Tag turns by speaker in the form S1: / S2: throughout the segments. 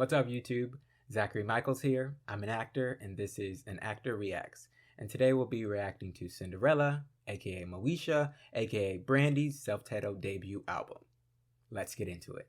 S1: What's up, YouTube? Zachary Michaels here. I'm an actor, and this is An Actor Reacts. And today we'll be reacting to Cinderella, aka Moesha, aka Brandy's self-titled debut album. Let's get into it.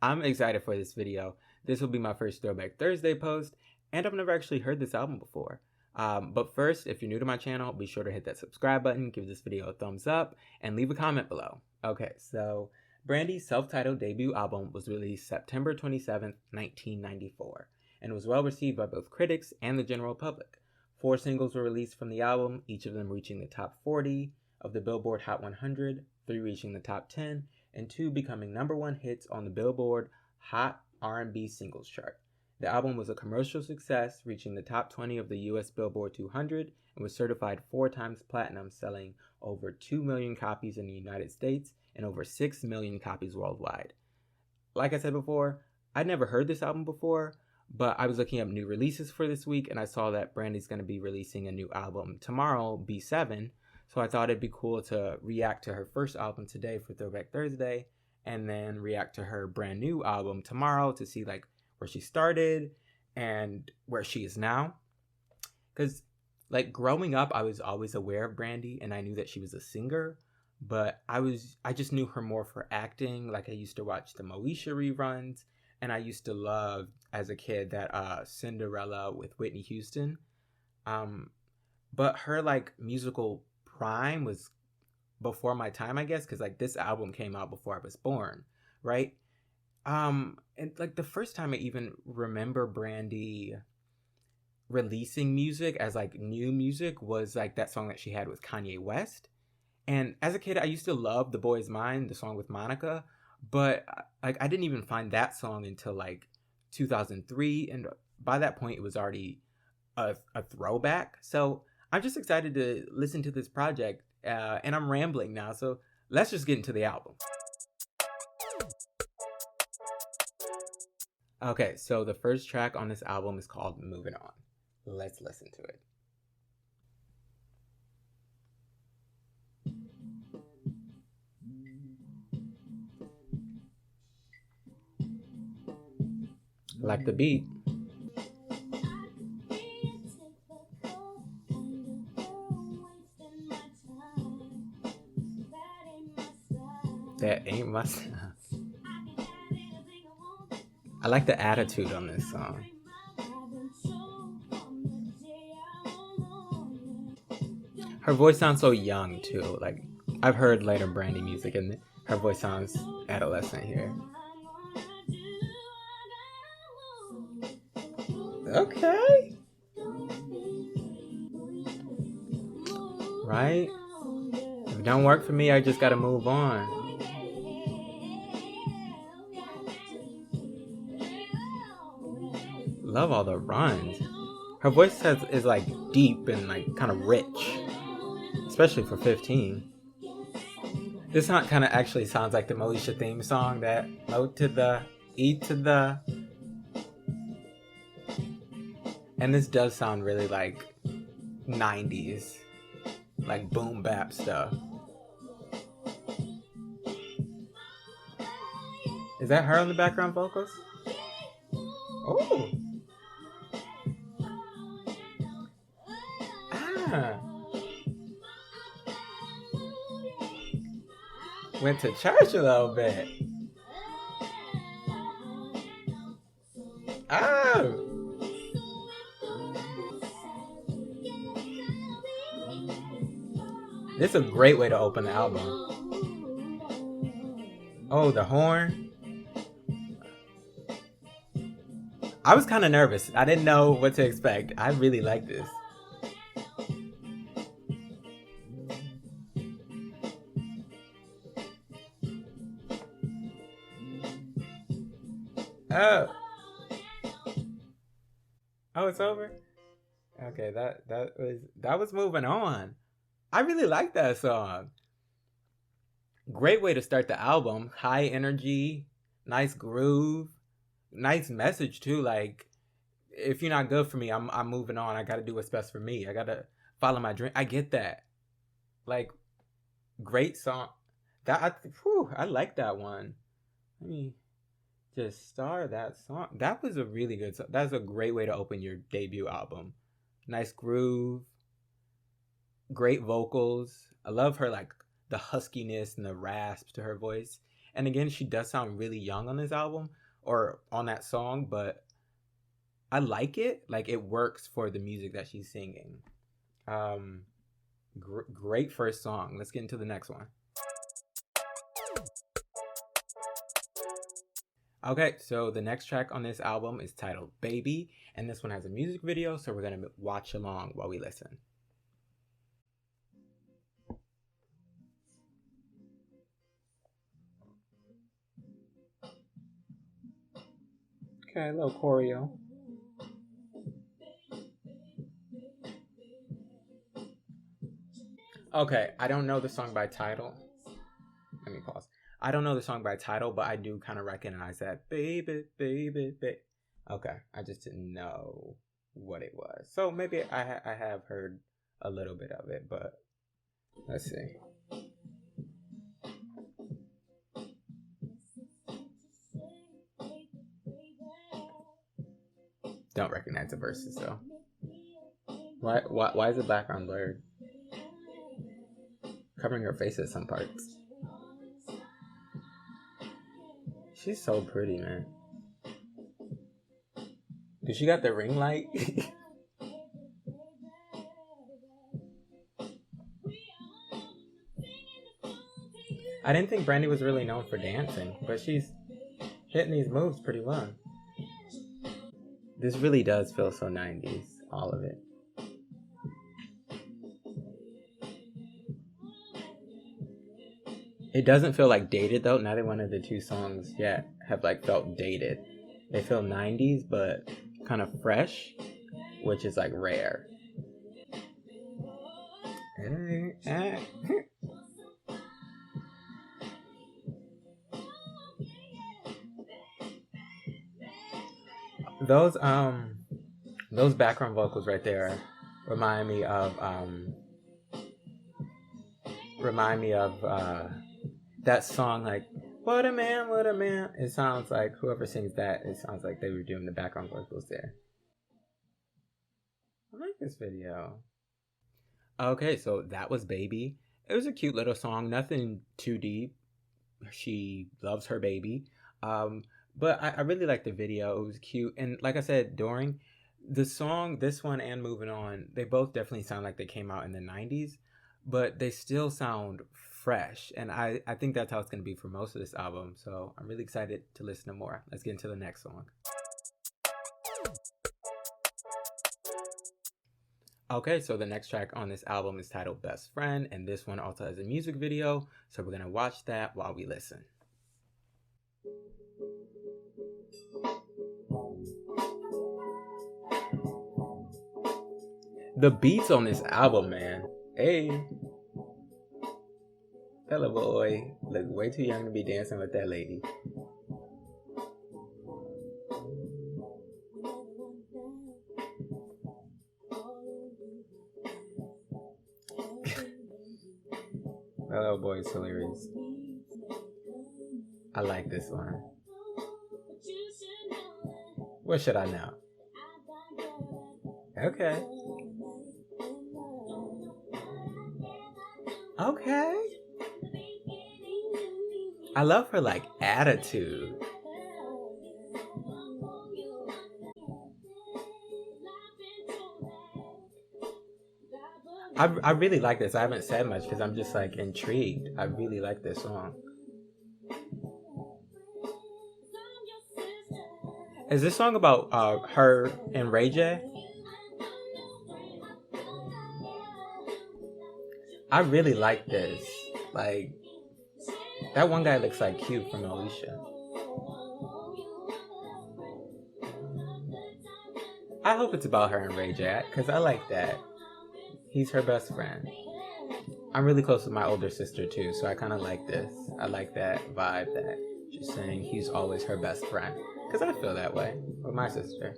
S1: I'm excited for this video. This will be my first Throwback Thursday post, and I've never actually heard this album before. But first, if you're new to my channel, be sure to hit that subscribe button, give this video a thumbs up, and leave a comment below. Okay, so Brandy's self-titled debut album was released September 27th, 1994, and was well received by both critics and the general public. 4 singles were released from the album, each of them reaching the top 40 of the Billboard Hot 100, 3 reaching the top 10, and 2 becoming #1 hits on the Billboard Hot R&B Singles chart. The album was a commercial success, reaching the top 20 of the US Billboard 200 and was certified 4 times platinum, selling over 2 million copies in the United States and over 6 million copies worldwide. Like I said before, I'd never heard this album before, but I was looking up new releases for this week and I saw that Brandy's going to be releasing a new album tomorrow, B7, so I thought it'd be cool to react to her first album today for Throwback Thursday and then react to her brand new album tomorrow to see like where she started and where she is now. Because like growing up, I was always aware of Brandy and I knew that she was a singer, but I just knew her more for acting. Like I used to watch the Moesha reruns, and I used to love as a kid that Cinderella with Whitney Houston. But her like musical prime was before my time, I guess, because like this album came out before I was born, right? And like the first time I even remember Brandy releasing music as like new music was like that song that she had with Kanye West. And as a kid, I used to love The Boy's Mind, the song with Monica, but like I didn't even find that song until like 2003, and by that point it was already a throwback. So I'm just excited to listen to this project, and I'm rambling now, so let's just get into the album. Okay, so the first track on this album is called Movin On. Let's listen to it. I like the beat. That ain't my style. I like the attitude on this song. Her voice sounds so young too. Like I've heard later Brandy music and her voice sounds adolescent here. Okay. Right? If it don't work for me, I just gotta move on. Love all the runs. Her voice is like deep and like kind of rich, especially for 15. This song kind of actually sounds like the Moesha theme song, that O to the E to the. And this does sound really like 90s, like boom bap stuff. Is that her on the background vocals? Oh. Went to church a little bit. Oh. This is a great way to open the album. Oh, the horn. I was kind of nervous. I didn't know what to expect. I really like this. Oh. Oh, it's over? Okay, that was Moving On. I really like that song. Great way to start the album. High energy, nice groove, nice message too. Like, if you're not good for me, I'm moving on. I gotta do what's best for me. I gotta follow my dream. I get that. Like, great song. I like that one. Let me just star that song. That was a really good song. That's a great way to open your debut album. Nice groove, great vocals. I love her like the huskiness and the rasp to her voice. And again, she does sound really young on this album or on that song, but I like it. Like it works for the music that she's singing. Um, Great first song. Let's get into the next one. Okay, so the next track on this album is titled Baby, and this one has a music video, so we're gonna watch along while we listen. Okay, a little choreo. Okay, I don't know the song by title. Let me pause. I don't know the song by title, but I do kind of recognize that baby, baby, baby. Okay, I just didn't know what it was. So maybe I have heard a little bit of it, but let's see. Don't recognize the verses though. Why is the background blurred? Covering her face at some parts. She's so pretty, man. Dude, she got the ring light. I didn't think Brandy was really known for dancing, but she's hitting these moves pretty well. This really does feel so 90s, all of it. It doesn't feel like dated though. Neither one of the two songs yet have like felt dated. They feel 90s, but kind of fresh, which is like rare. Those those background vocals right there remind me of that song like what a man, what a man. It sounds like whoever sings that, it sounds like they were doing the background vocals there. I like this video. Okay, so that was Baby. It was a cute little song, nothing too deep. She loves her baby. But I really liked the video. It was cute. And like I said, during the song, this one and Moving On, they both definitely sound like they came out in the 90s, but they still sound fresh. And I think that's how it's going to be for most of this album. So I'm really excited to listen to more. Let's get into the next song. Okay, so the next track on this album is titled Best Friend, and this one also has a music video, so we're gonna watch that while we listen. The beats on this album, man. Hey. That little boy looks way too young to be dancing with that lady. That little boy is hilarious. I like this one. What should I know? Okay. Okay. I love her like attitude. I really like this. I haven't said much because I'm just like intrigued. I really like this song. Is this song about her and Ray J? I really like this. Like, that one guy looks like Q from Alicia. I hope it's about her and Ray J, because I like that. He's her best friend. I'm really close with my older sister too, so I kind of like this. I like that vibe that she's saying he's always her best friend. Because I feel that way with my sister.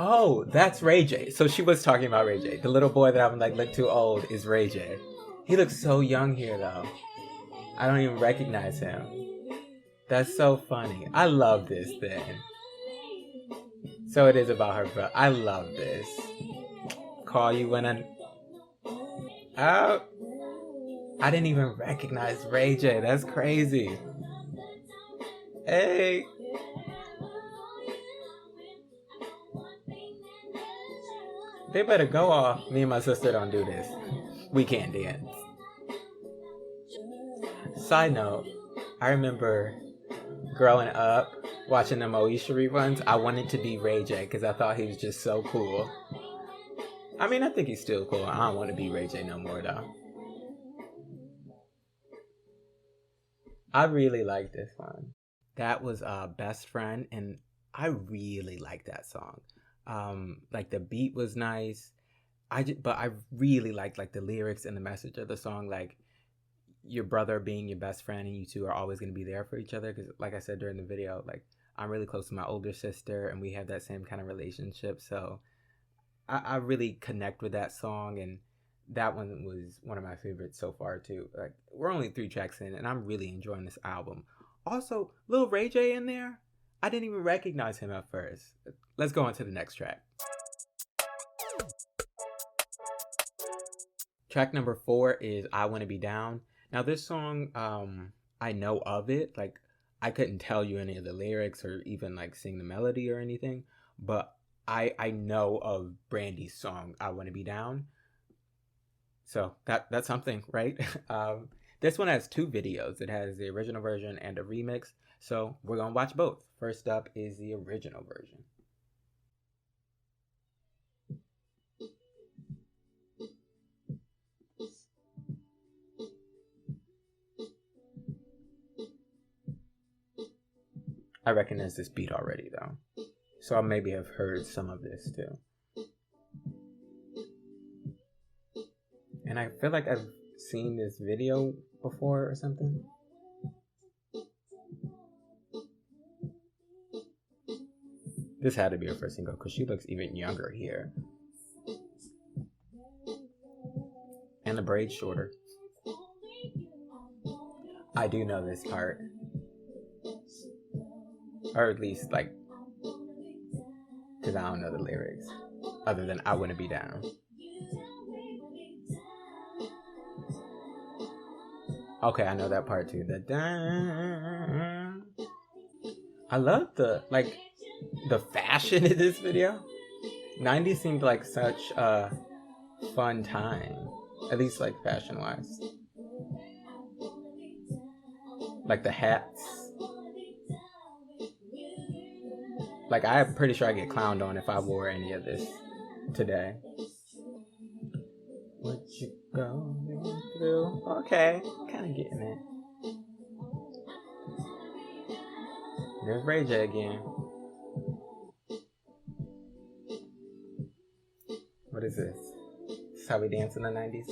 S1: Oh, that's Ray J. So she was talking about Ray J. The little boy that I'm like, look too old is Ray J. He looks so young here though. I don't even recognize him. That's so funny. I love this thing. So it is about her, but I love this. Call you when I... Oh, I didn't even recognize Ray J. That's crazy. Hey. They better go off. Me and my sister don't do this. We can't dance. Side note, I remember growing up watching the Moesha reruns. I wanted to be Ray J because I thought he was just so cool. I mean, I think he's still cool. I don't want to be Ray J no more though. I really like this one. That was Best Friend, and I really like that song. Like the beat was nice. But I really liked like the lyrics and the message of the song, like your brother being your best friend and you two are always going to be there for each other. Because like I said during the video, like I'm really close to my older sister and we have that same kind of relationship. So I really connect with that song, and that one was one of my favorites so far too. Like we're only 3 tracks in and I'm really enjoying this album. Also, Lil Ray J in there. I didn't even recognize him at first. Let's go on to the next track. Track number 4 is I Wanna Be Down. Now this song, I know of it. Like I couldn't tell you any of the lyrics or even like sing the melody or anything, but I know of Brandy's song I Wanna Be Down. So that's something, right? This one has 2 videos. It has the original version and a remix. So we're gonna watch both. First up is the original version. I recognize this beat already though, so I maybe have heard some of this too. And I feel like I've seen this video before or something. This had to be her first single because she looks even younger here. And the braid's shorter. I do know this part. Or at least, like, because I don't know the lyrics. Other than I Wanna Be Down. Okay, I know that part too. The down. I love the fashion in this video. 90s seemed like such a fun time. At least like fashion wise. Like the hats. Like I'm pretty sure I get clowned on if I wore any of this today. What you going through? Okay, kind of getting it. There's Ray J again. What is this? This is how we dance in the 90s?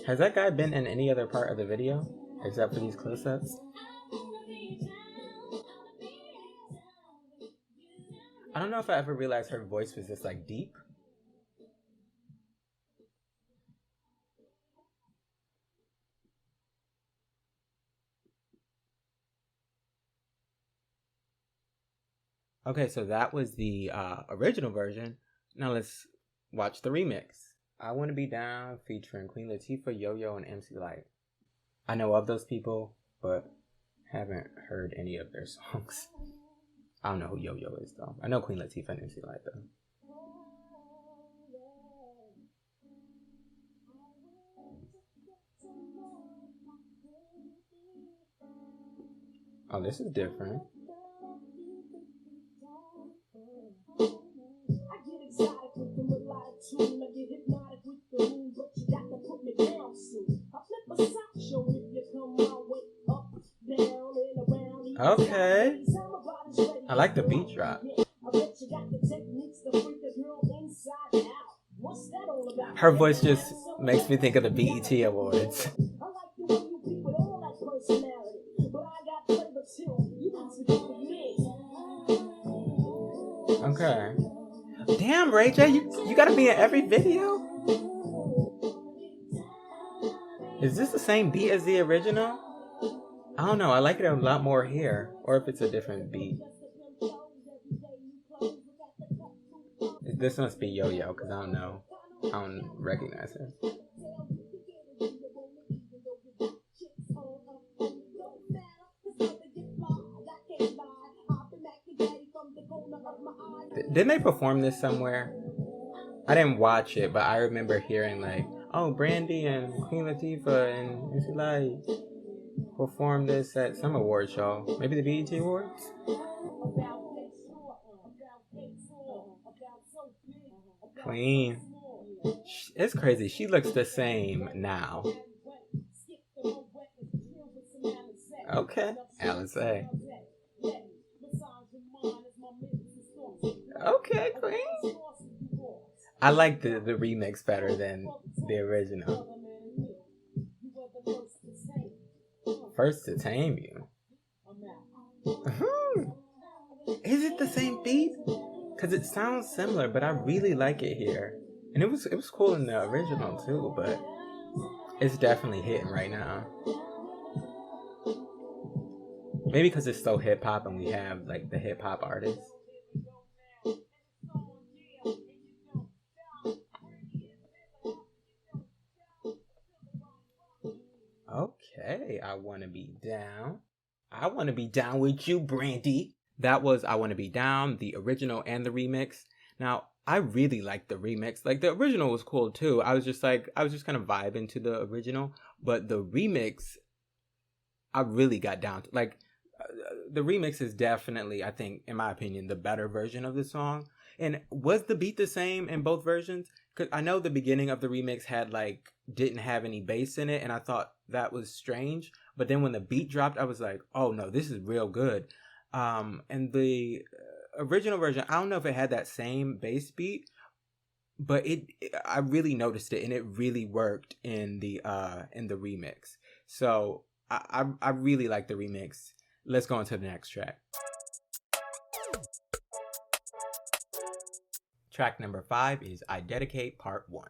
S1: Has that guy been in any other part of the video except for these close-ups? I don't know if I ever realized her voice was this like deep. Okay, so that was the original version. Now let's watch the remix. I Wanna Be Down featuring Queen Latifah, Yo-Yo, and MC Lyte. I know of those people, but haven't heard any of their songs. I don't know who Yo-Yo is though. I know Queen Latifah and MC Lyte though. Oh, this is different. Okay. I like the beat drop. Her voice just makes me think of the BET Awards. Okay. Damn, Ray J, you gotta be in every video? Is this the same beat as the original? I don't know. I like it a lot more here. Or if it's a different beat. This must be Yo-Yo, because I don't know. I don't recognize her. Didn't they perform this somewhere? I didn't watch it, but I remember hearing like, oh, Brandy and Queen Latifah and Missy Light performed this at some award show. Maybe the BET Awards? Queen. It's crazy. She looks the same now. Okay. Alice A. Okay, Queen. I like the remix better than the original. First to Tame You. Is it the same beat? Because it sounds similar, but I really like it here. And it was cool in the original too, but it's definitely hitting right now. Maybe because it's so hip hop and we have like the hip hop artists. Okay, I want to be down. I want to be down with you, Brandy. That was I Want to Be Down, the original and the remix. Now, I really liked the remix. Like, the original was cool too. I was just kind of vibing to the original. But the remix, I really got down to. Like, the remix is definitely, I think, in my opinion, the better version of the song. And was the beat the same in both versions? Because I know the beginning of the remix didn't have any bass in it, and I thought that was strange. But then when the beat dropped, I was like, oh no, this is real good. And the original version, I don't know if it had that same bass beat, but I really noticed it, and it really worked in the remix. So I really like the remix. Let's go on to the next track. Track number 5 is I Dedicate Part 1.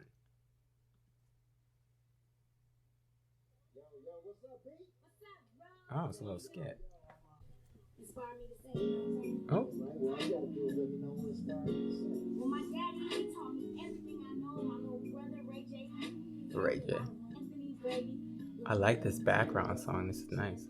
S1: Oh, it's a little skit. Oh. Well, my daddy taught me everything I know. My little brother, Ray J. I like this background song. This is nice.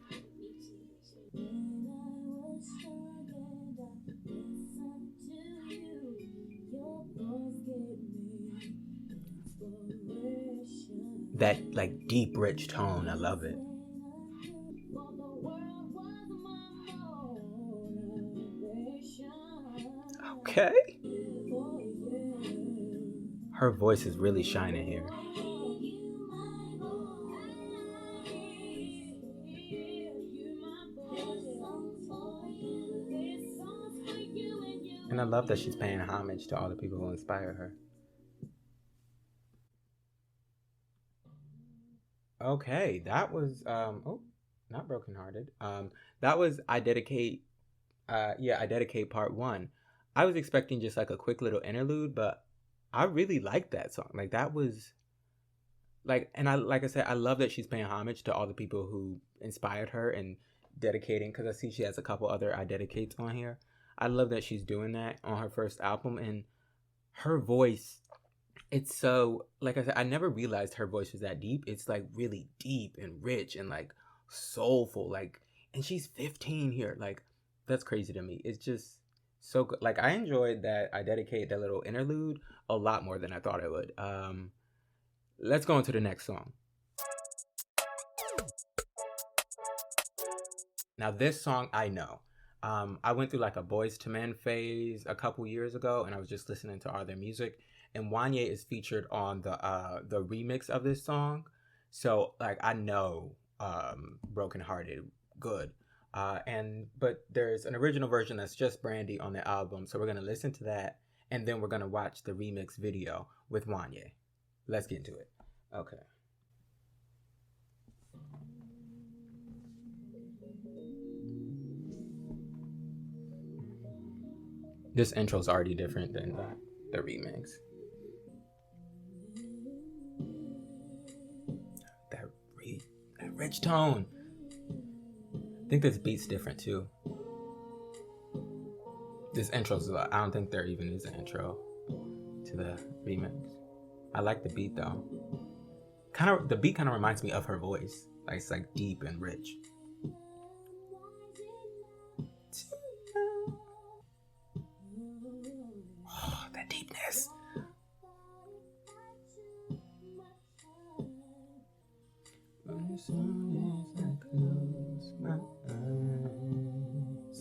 S1: That like deep, rich tone. I love it. Okay. Her voice is really shining here. And I love that she's paying homage to all the people who inspire her. Okay, that was not Brokenhearted. That was I Dedicate I Dedicate Part 1. I was expecting just like a quick little interlude, but I really liked that song. Like that was and I said, I love that she's paying homage to all the people who inspired her and dedicating, because I see she has a couple other I Dedicates on here. I love that she's doing that on her first album, and her voice, it's so, like I said, I never realized her voice was that deep. It's like really deep and rich and like soulful, like, and she's 15 here. Like, that's crazy to me. It's just so good. Like, I enjoyed that I Dedicate that little interlude a lot more than I thought I would. Let's go on to the next song. Now, this song I know. I went through like a Boys to Men phase a couple years ago, and I was just listening to all their music. And Wanya is featured on the remix of this song, so like I know Brokenhearted good. But there's an original version that's just Brandy on the album, so we're gonna listen to that, and then we're gonna watch the remix video with Wanya. Let's get into it. Okay. This intro's already different than the remix. That rich tone. I think this beat's different too. This intro's, I don't think there even is an intro to the remix. I like the beat though. The beat kind of reminds me of her voice. Like it's like deep and rich. Oh, that deepness. As soon as I close my eyes,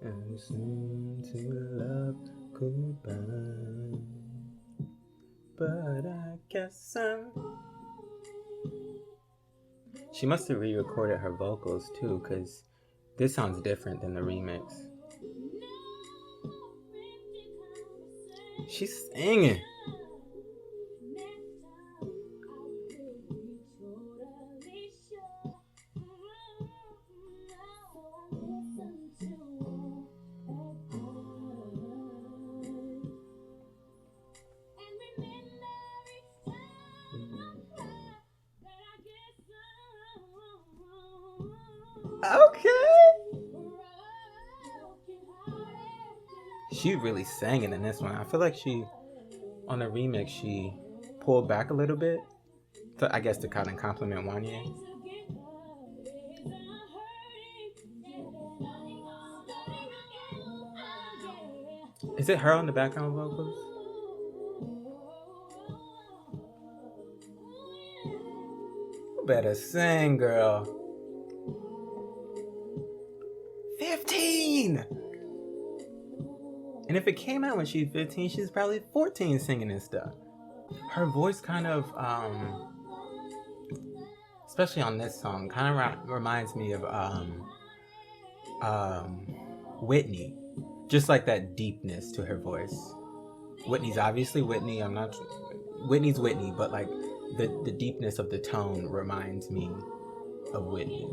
S1: and soon to love goodbye. But I guess she must have re-recorded her vocals too, because this sounds different than the remix. She's singing. Okay. She really sang it in this one. I feel like on the remix, she pulled back a little bit. So I guess to kind of compliment Wanya. Is it her on the background vocals? You better sing, girl. 15! And if it came out when she was 15, she's probably 14 singing and stuff. Her voice kind of, especially on this song, kind of reminds me of Whitney. Just like that deepness to her voice. Whitney's obviously Whitney. Whitney's Whitney, but like the deepness of the tone reminds me of Whitney.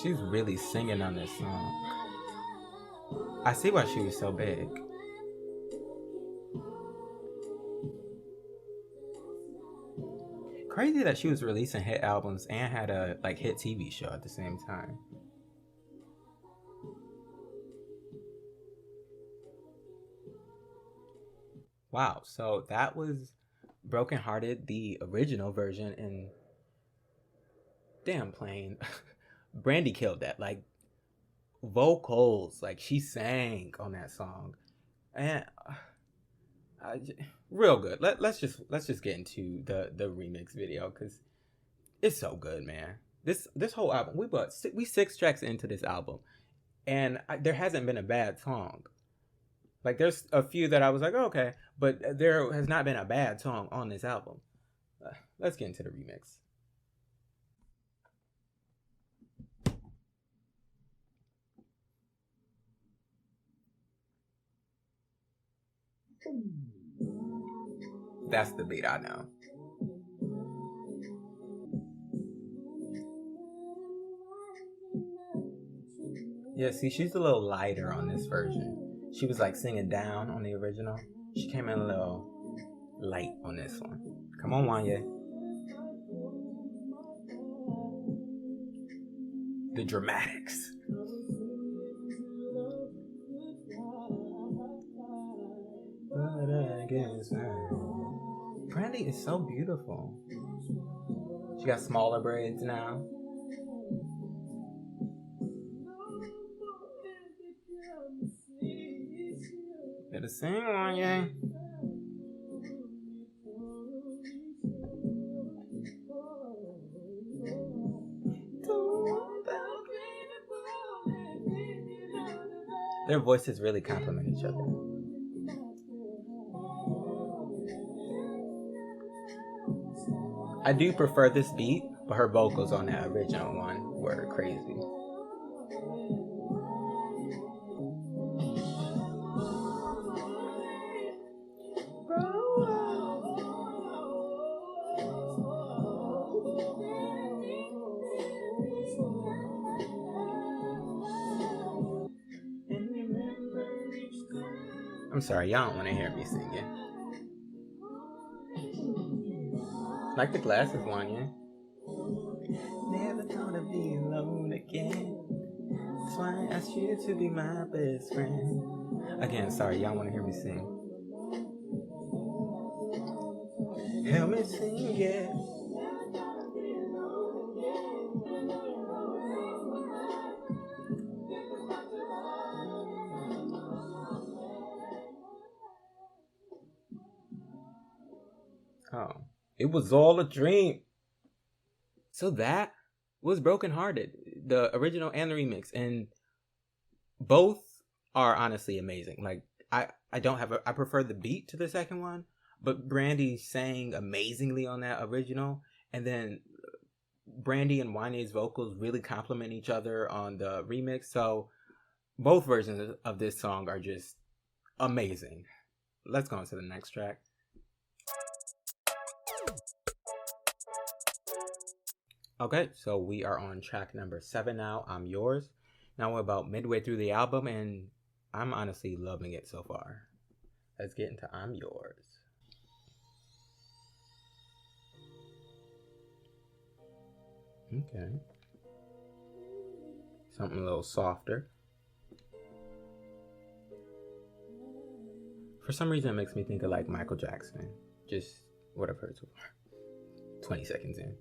S1: She's really singing on this song. I see why she was so big. Crazy that she was releasing hit albums and had a hit TV show at the same time. Wow, so that was Brokenhearted, the original version, and damn plain. Brandy killed that. Like vocals, like she sang on that song, and real good. Let's just get into the remix video because it's so good, man. This whole album, we 6 tracks into this album, and there hasn't been a bad song. Like there's a few that I was like, oh, okay, but there has not been a bad song on this album. Let's get into the remix. That's the beat I know. Yeah, see, she's a little lighter on this version. She was like singing down on the original. She came in a little light on this one. Come on, Wanya. The dramatics. But I guess Brandy is so beautiful. She got smaller braids now. Better sing, Wanya. Their voices really complement each other. I do prefer this beat, but her vocals on that original one were crazy. I'm sorry, y'all don't want to hear me singing. Like the glasses, Wanya. Never gonna be alone again. That's why I asked you to be my best friend. Again, sorry, y'all want to hear me sing. Help me sing it. Oh, it was all a dream. So that was Brokenhearted, the original and the remix, and both are honestly amazing. Like I don't have I prefer the beat to the second one, but Brandy sang amazingly on that original, and then Brandy and Wanya's vocals really complement each other on the remix. So both versions of this song are just amazing. Let's go on to the next track. Okay, so we are on track number 7 now. I'm Yours. Now we're about midway through the album, and I'm honestly loving it so far. Let's get into I'm Yours. Okay. Something a little softer. For some reason, it makes me think of like Michael Jackson. Just what I've heard so far. 20 seconds in.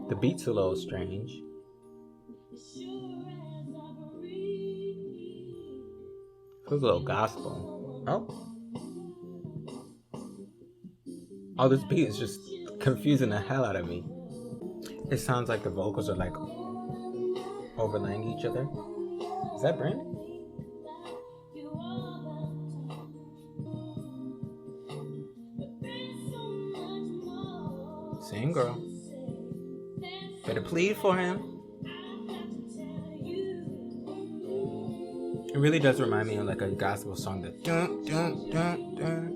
S1: The beat's a little strange. Feels a little gospel. Oh, this beat is just confusing the hell out of me. It sounds like the vocals are like overlaying each other. Is that Brandy? Sing, girl. Better plead for him. It really does remind me of like a gospel song that dun dun dun dun.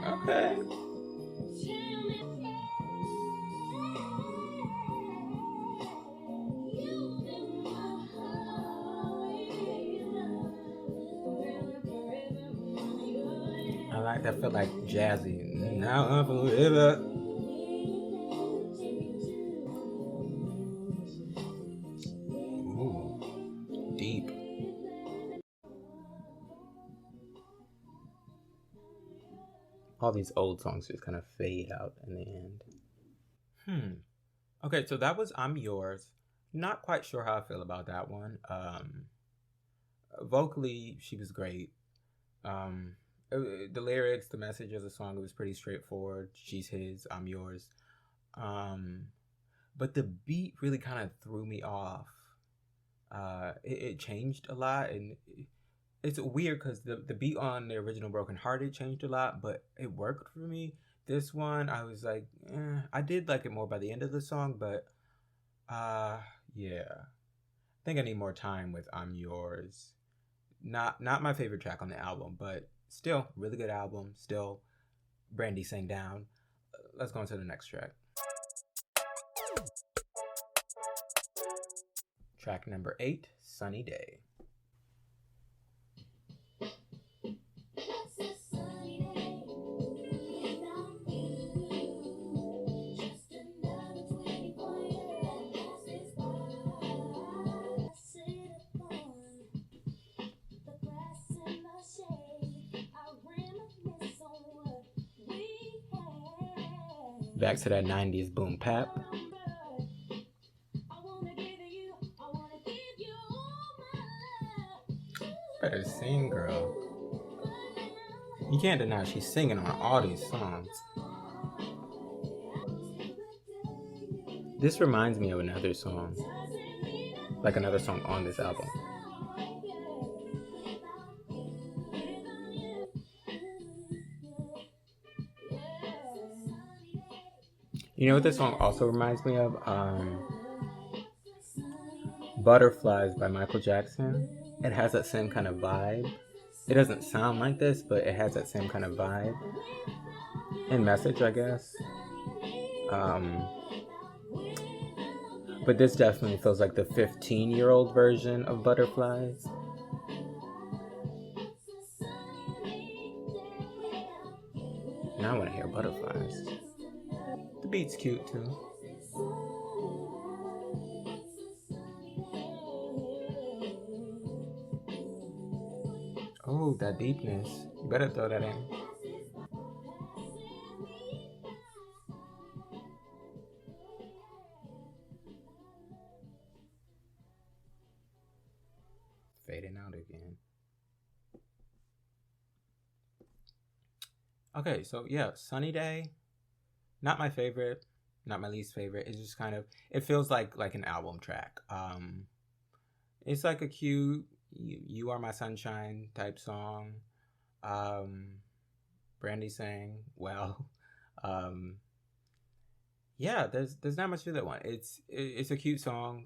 S1: Okay. I like that. Feel like jazzy. Now I'm forever. Ooh, deep. All these old songs just kind of fade out in the end. Okay, so that was I'm Yours. Not quite sure how I feel about that one. Vocally, she was great. The lyrics, the message of the song, it was pretty straightforward. She's his, I'm yours. But the beat really kind of threw me off. It changed a lot, and it's weird because the beat on the original Brokenhearted changed a lot, but it worked for me. This one, I was like, I did like it more by the end of the song, but yeah. I think I need more time with I'm Yours. Not my favorite track on the album, but still really good album. Still Brandy sang down. Let's go on to the next track. Track number 8, Sunny Day. Back to that 90s boom pap. Better sing, girl. You can't deny she's singing on all these songs. This reminds me of another song. Like another song on this album. You know what this song also reminds me of? Butterflies by Michael Jackson. It has that same kind of vibe. It doesn't sound like this, but it has that same kind of vibe and message, I guess. Um, but this definitely feels like the 15-year-old version of Butterflies. Now I want to hear Butterflies. The beat's cute too. Oh, that deepness. You better throw that in. Fading out again. Okay, so yeah, Sunny Day. Not my favorite, not my least favorite. It's just kind of, it feels like an album track. It's like a cute "You Are My Sunshine" type song. Um, Brandy sang well. Um, yeah, there's not much to that one. It's a cute song,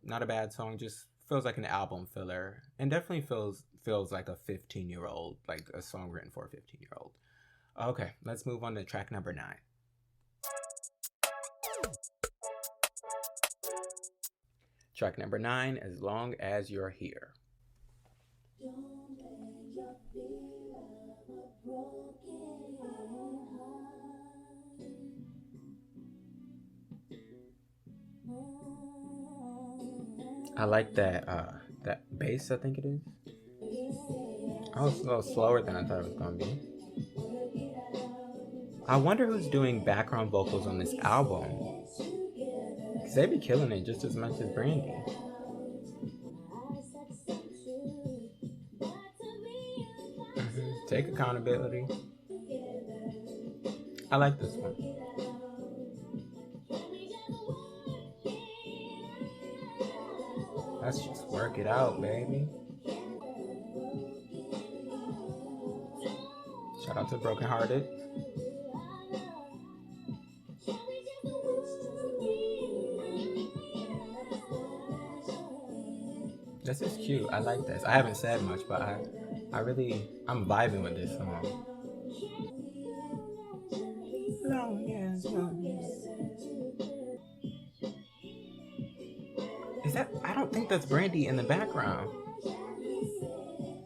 S1: not a bad song. Just feels like an album filler, and definitely feels like a 15-year-old, like a song written for a 15-year-old. Okay, let's move on to track number 9. Track number 9, As Long As You're Here. I like that bass, I think it is. Oh, it's a little slower than I thought it was gonna be. I wonder who's doing background vocals on this album. Because they be killing it just as much as Brandy. Take accountability. I like this one. Let's just work it out, baby. Shout out to Brokenhearted. This is cute. I like this. I haven't said much, but I'm vibing with this song. Is that? I don't think that's Brandy in the background.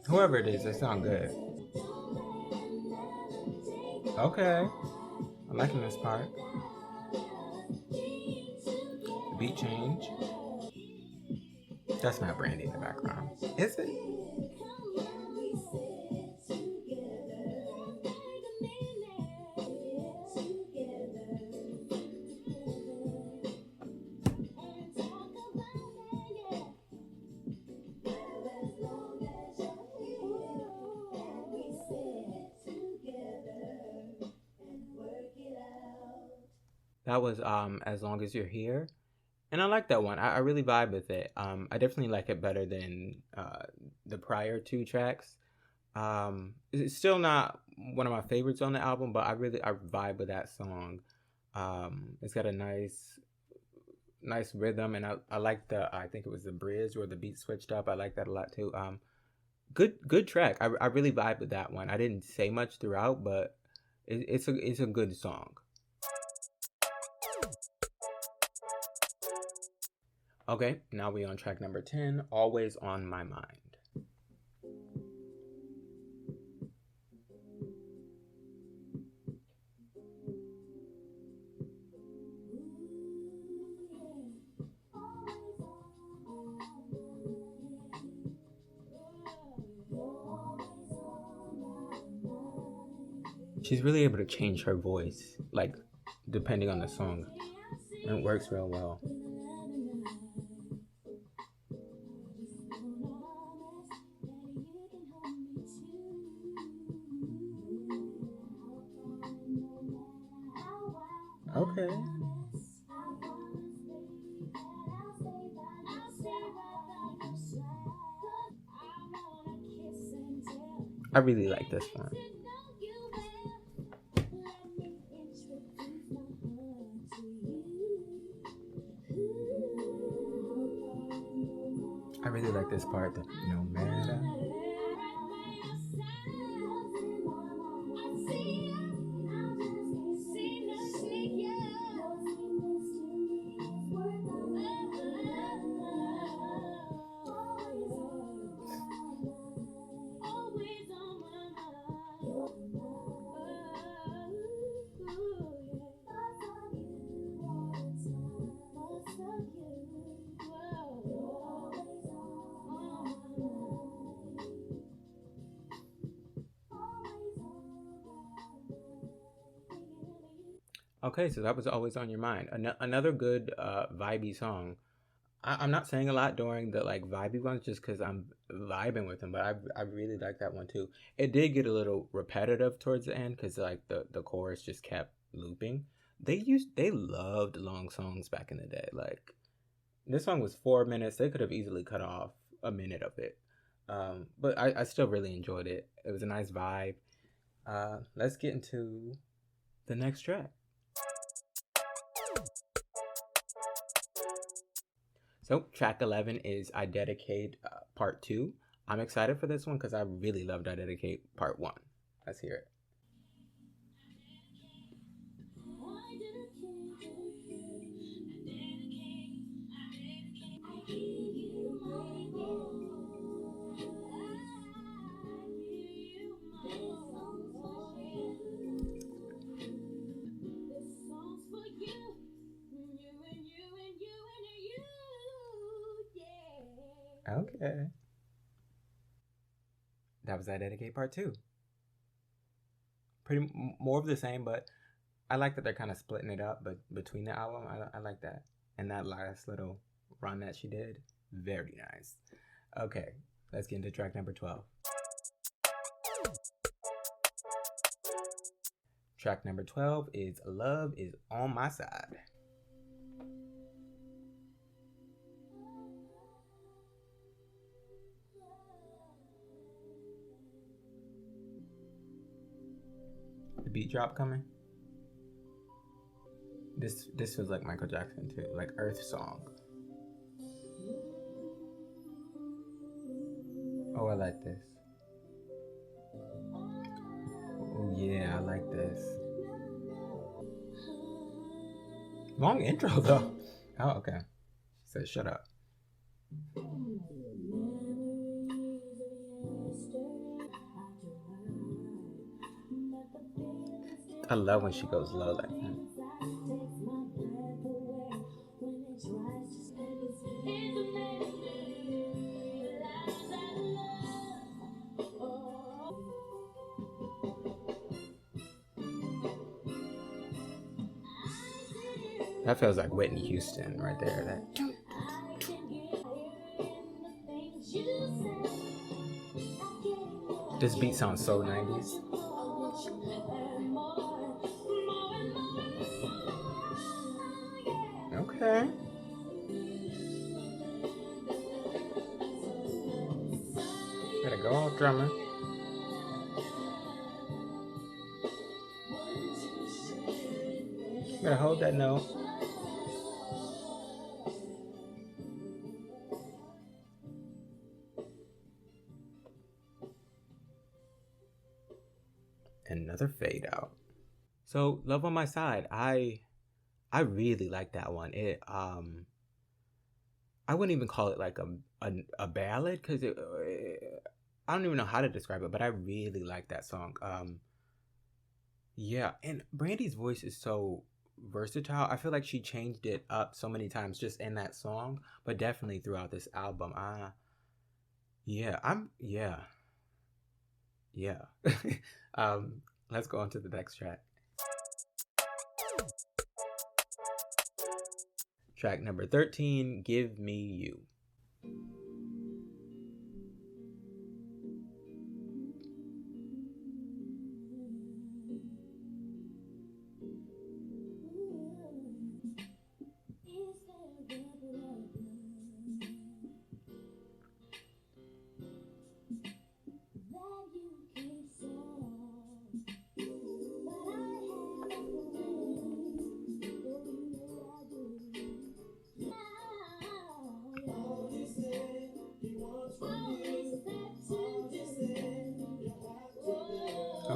S1: Whoever it is, they sound good. Okay. I'm liking this part. The beat change. That's not Brandy in the background. Is it? That was As Long As You're Here. And I like that one. I really vibe with it. I definitely like it better than the prior 2 tracks. It's still not one of my favorites on the album, but I vibe with that song. It's got a nice rhythm, and I like I think it was the bridge where the beat switched up. I like that a lot too. Good track. I really vibe with that one. I didn't say much throughout, but it's a good song. Okay, now we on track number 10, Always on My Mind. She's really able to change her voice, like, depending on the song. And it works real well. Okay. I really like this one. I really like this part. No matter. Okay, so that was Always on Your Mind. Another good vibey song. I'm not saying a lot during the like vibey ones just because I'm vibing with them, but I really like that one too. It did get a little repetitive towards the end because like the chorus just kept looping. They loved long songs back in the day. Like this song was 4 minutes. They could have easily cut off a minute of it, but I still really enjoyed it. It was a nice vibe. Let's get into the next track. So, track 11 is I Dedicate Part 2. I'm excited for this one because I really loved I Dedicate Part 1. Let's hear it. Okay. That was I Dedicate Part 2. More of the same, but I like that they're kind of splitting it up, but between the album, I like that. And that last little run that she did, very nice. Okay, let's get into track number 12. Track number 12 is Love Is On My Side. The beat drop coming. This feels like Michael Jackson too, like Earth Song. Oh, I like this. Oh yeah, I like this. Long intro though. Oh, okay. She said shut up. I love when she goes low like that. That feels like Whitney Houston right there. That. This beat sounds so 90s. Okay. Gotta go off drumming. Gotta hold that note. Another fade out. So Love on My Side, I really like that one. I wouldn't even call it like a ballad because I don't even know how to describe it, but I really like that song. Yeah, and Brandy's voice is so versatile. I feel like she changed it up so many times just in that song, but definitely throughout this album. Yeah, yeah. Let's go on to the next track. Track number 13, Give Me You.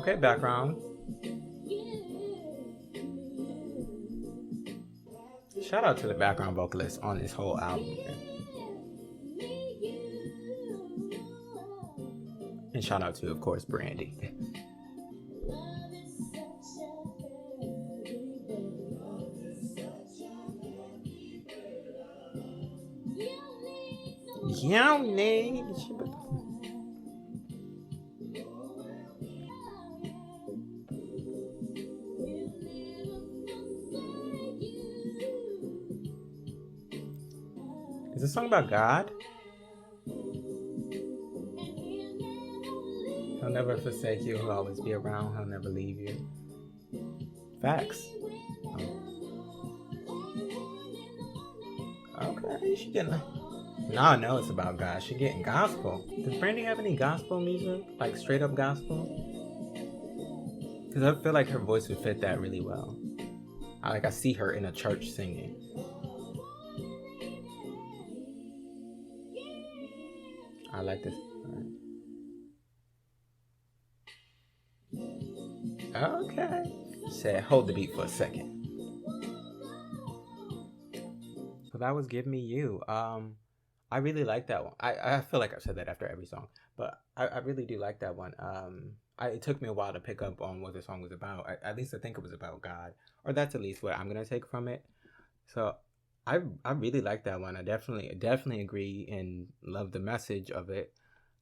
S1: Okay, background. Shout out to the background vocalist on this whole album. And shout out to, of course, Brandy. Is this song about God? He'll never forsake you. He'll always be around. He'll never leave you. Facts. Okay, she getting. Now I know it's about God. She getting gospel. Does Brandy have any gospel music? Like straight up gospel? Because I feel like her voice would fit that really well. I see her in a church singing. I like this. Okay. Said, hold the beat for a second. So that was Give Me You. I really like that one. I feel like I've said that after every song, but I really do like that one. It took me a while to pick up on what the song was about. At least I think it was about God, or that's at least what I'm gonna take from it. So I really like that one. I definitely agree and love the message of it.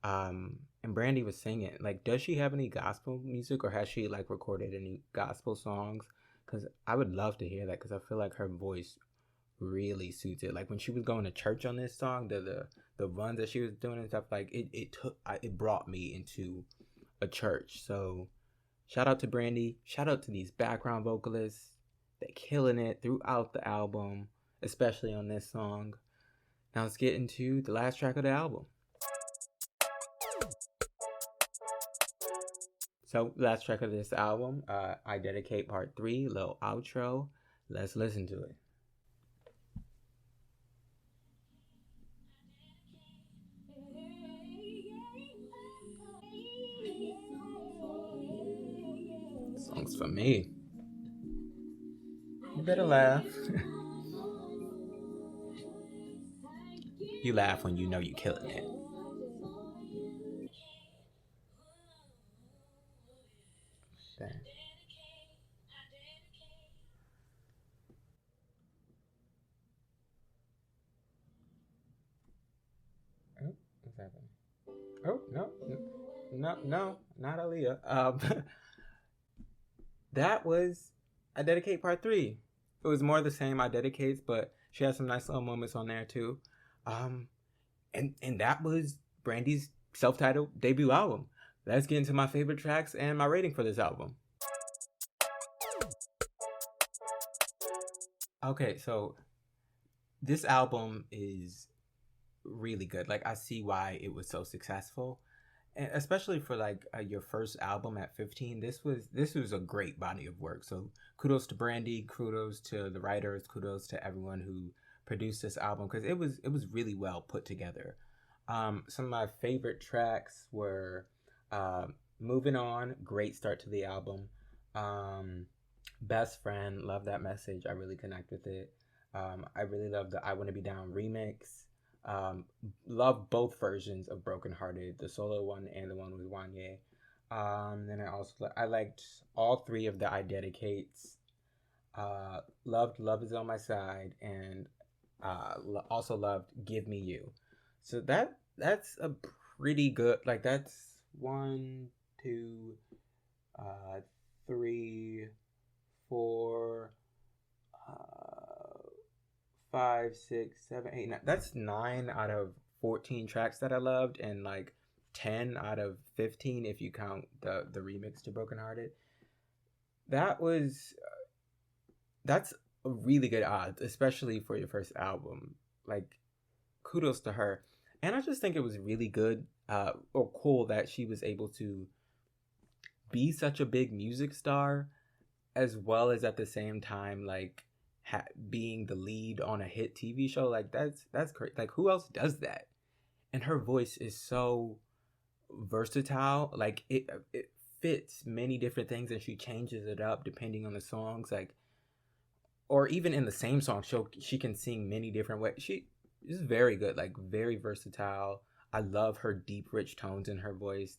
S1: And Brandy was singing. Like, does she have any gospel music, or has she like recorded any gospel songs? Because I would love to hear that, because I feel like her voice really suits it. Like when she was going to church on this song, the runs that she was doing and stuff, like it brought me into a church. So shout out to Brandy. Shout out to these background vocalists. They're killing it throughout the album, especially on this song. Now let's get into the last track of the album. So last track of this album, I Dedicate Part 3, little outro. Let's listen to it. Song's for me. You better laugh. You laugh when you know you're killing it. Dang. Oh, what's happening? Oh, no, not Aaliyah. That was I Dedicate Part 3. It was more the same I Dedicates, but she had some nice little moments on there too. And that was Brandy's self-titled debut album. Let's get into my favorite tracks and my rating for this album. Okay, so this album is really good. Like, I see why it was so successful, and especially for like your first album at 15. This was a great body of work. So kudos to Brandy, kudos to the writers, kudos to everyone who produced this album, because it was really well put together. Some of my favorite tracks were Moving On, great start to the album. Best Friend, love that message. I really connect with it. I really love the I Wanna Be Down remix. Love both versions of Brokenhearted, the solo one and the one with Wanya. Then I liked all three of the I Dedicates. Loved Love Is On My Side, and also loved Give Me You. So that's a pretty good, like, that's 1, 2, 3, 4, 5, 6, 7, 8, 9. That's 9 out of 14 tracks that I loved, and like 10 out of 15 if you count the remix to Brokenhearted. That's a really good odds, especially for your first album. Like, kudos to her. And I just think it was really good, or cool, that she was able to be such a big music star, as well as at the same time, like, being the lead on a hit TV show. Like, that's great. Like, who else does that? And her voice is so versatile. Like, it fits many different things and she changes it up depending on the songs, like, or even in the same song, she can sing many different ways. She is very good, like very versatile. I love her deep, rich tones in her voice.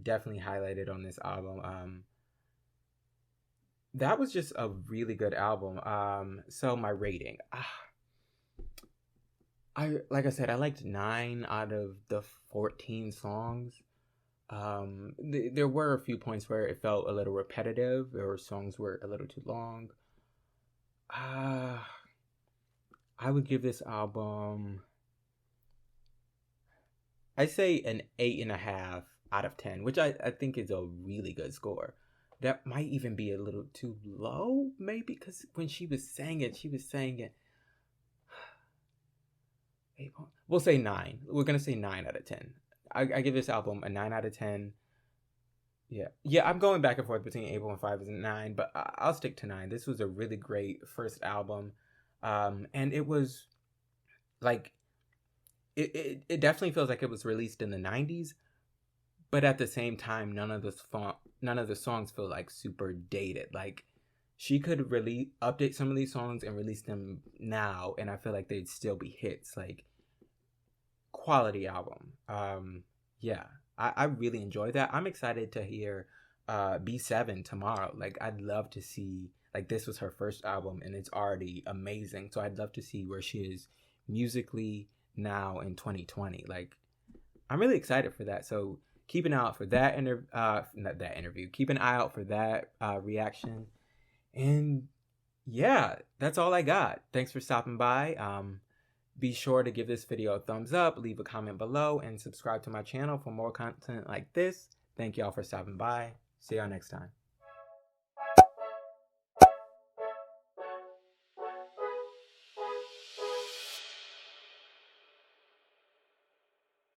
S1: Definitely highlighted on this album. That was just a really good album. So my rating, like I said, I liked 9 out of the 14 songs. There were a few points where it felt a little repetitive, or songs were a little too long. I would give this album, I'd say an 8.5 out of 10, which I think is a really good score. That might even be a little too low, maybe, because when she was saying it. We'll say 9. We're gonna say 9 out of 10. I give this album a 9 out of 10. Yeah, I'm going back and forth between 8.5 and 9, but I'll stick to 9. This was a really great first album, and it was like it definitely feels like it was released in the 90s, but at the same time, none of the songs feel like super dated. Like, she could really update some of these songs and release them now, and I feel like they'd still be hits. Like, quality album. Yeah, I really enjoy that. I'm excited to hear B7 tomorrow. Like, I'd love to see, like, this was her first album and it's already amazing. So I'd love to see where she is musically now in 2020. Like, I'm really excited for that. So keep an eye out for that interview. Keep an eye out for that reaction. And yeah, that's all I got. Thanks for stopping by. Be sure to give this video a thumbs up, leave a comment below, and subscribe to my channel for more content like this. Thank y'all for stopping by. See y'all next time.